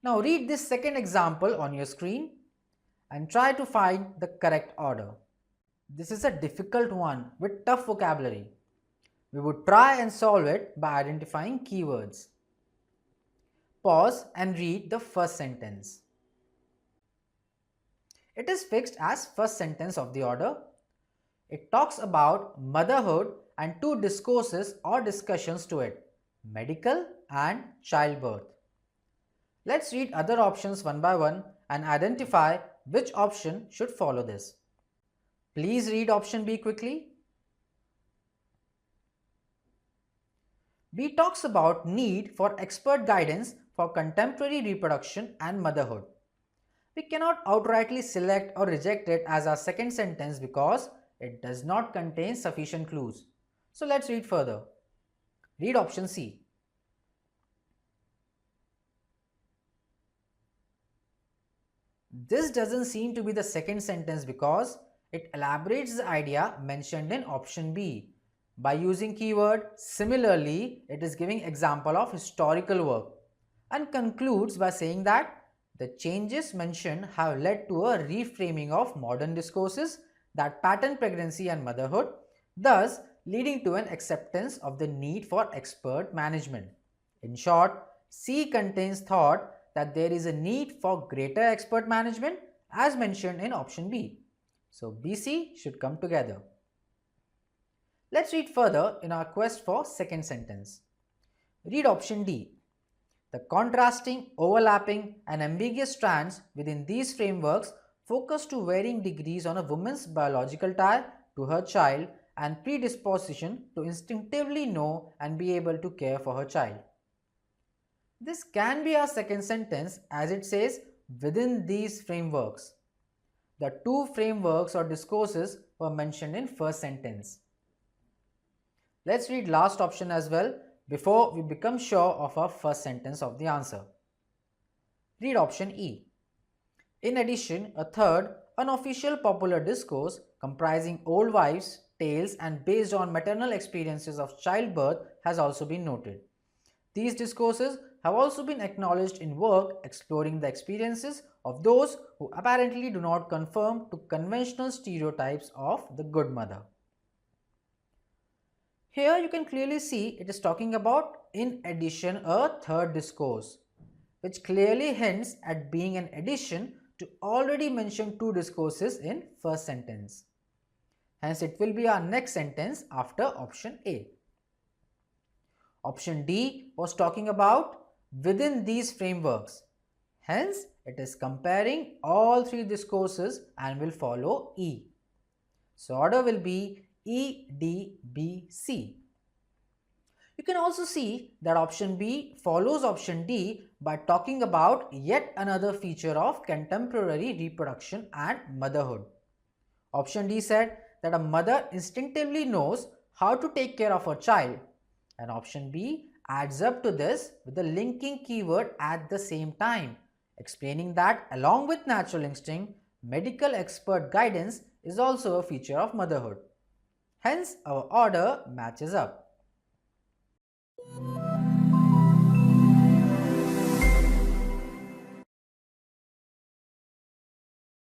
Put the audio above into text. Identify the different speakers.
Speaker 1: Now read this second example on your screen and try to find the correct order. This is a difficult one with tough vocabulary. We would try and solve it by identifying keywords. Pause and read the first sentence. It is fixed as first sentence of the order. It talks about motherhood and two discourses or discussions to it, medical and childbirth. Let's read other options one by one and identify which option should follow this. Please read option B quickly. B talks about need for expert guidance for contemporary reproduction and motherhood. We cannot outrightly select or reject it as our second sentence because it does not contain sufficient clues. So let's read further. Read option C. This doesn't seem to be the second sentence because it elaborates the idea mentioned in option B. By using keyword similarly, it is giving example of historical work and concludes by saying that the changes mentioned have led to a reframing of modern discourses that pattern pregnancy and motherhood, thus leading to an acceptance of the need for expert management. In short, C contains thought that there is a need for greater expert management as mentioned in option B. So BC should come together. Let's read further in our quest for second sentence. Read option D. The contrasting, overlapping and ambiguous strands within these frameworks focus to varying degrees on a woman's biological tie to her child and predisposition to instinctively know and be able to care for her child. This can be our second sentence as it says within these frameworks. The two frameworks or discourses were mentioned in first sentence. Let's read last option as well before we become sure of our first sentence of the answer. Read option E. In addition, a third, unofficial popular discourse comprising old wives' tales and based on maternal experiences of childbirth has also been noted. These discourses have also been acknowledged in work exploring the experiences of those who apparently do not conform to conventional stereotypes of the good mother. Here you can clearly see it is talking about in addition a third discourse, which clearly hints at being an addition to already mentioned two discourses in first sentence. Hence it will be our next sentence after option A. Option D was talking about within these frameworks. Hence it is comparing all three discourses and will follow E. So order will be E, D, B, C. You can also see that option B follows option D by talking about yet another feature of contemporary reproduction and motherhood. Option D said that a mother instinctively knows how to take care of her child, and option B adds up to this with the linking keyword at the same time, explaining that along with natural instinct, medical expert guidance is also a feature of motherhood. Hence, our order matches up.